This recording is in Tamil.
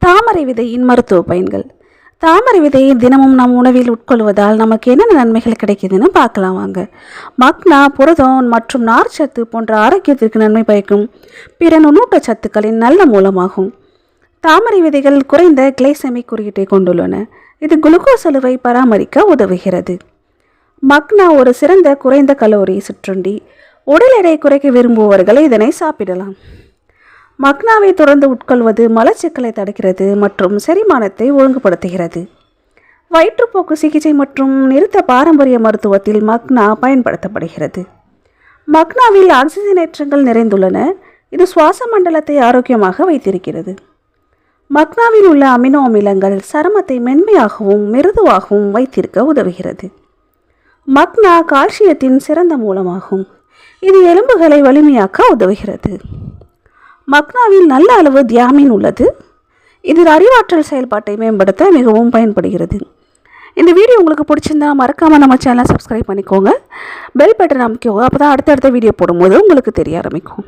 தாமரை விதையின் மருத்துவ பயன்கள். தாமரை விதையை தினமும் நம் உணவில் உட்கொள்வதால் நமக்கு என்னென்ன நன்மைகள் கிடைக்குதுன்னு பார்க்கலாம் வாங்க. மக்னா, புரதம் மற்றும் நார்ச்சத்து போன்ற ஆரோக்கியத்திற்கு நன்மை பயக்கும் பிற நுண்ணூட்ட சத்துக்களின் நல்ல மூலமாகும். தாமரை விதைகள் குறைந்த கிளைசெமிக் குறியீட்டை கொண்டுள்ளன. இது குளுக்கோஸ் அளவை பராமரிக்க உதவுகிறது. மக்னா ஒரு சிறந்த குறைந்த கலோரி சிற்றுண்டி. உடல் எடை குறைக்க விரும்புபவர்கள் இதனை சாப்பிடலாம். மக்னாவை தொடர்ந்து உட்கொள்வது மலச்சிக்கலை தடுக்கிறது மற்றும் செரிமானத்தை ஒழுங்குபடுத்துகிறது. வயிற்றுப்போக்கு சிகிச்சை மற்றும் நிறுத்த பாரம்பரிய மருத்துவத்தில் மக்னா பயன்படுத்தப்படுகிறது. மக்னாவில் ஆக்சிஜனேற்றங்கள் நிறைந்துள்ளன. இது சுவாச மண்டலத்தை ஆரோக்கியமாக வைத்திருக்கிறது. மக்னாவில் உள்ள அமினோ அமிலங்கள் சருமத்தை மென்மையாகவும் மிருதுவாகவும் வைத்திருக்க உதவுகிறது. மக்னா கால்சியத்தின் சிறந்த மூலமாகும். இது எலும்புகளை வலிமையாக்க உதவுகிறது. மக்னாவில் நல்ல அளவு தியாமின் உள்ளது. இது அறிவாற்றல் செயல்பாட்டை மேம்படுத்த மிகவும் பயன்படுகிறது. இந்த வீடியோ உங்களுக்கு பிடிச்சிருந்தா மறக்காமல் நம்ம சேனலை சப்ஸ்கிரைப் பண்ணிக்கோங்க. பெல் பட்டன் அமைக்கோங்க. அப்போ தான் அடுத்தடுத்த வீடியோ போடும்போது உங்களுக்கு தெரிய ஆரம்பிக்கும்.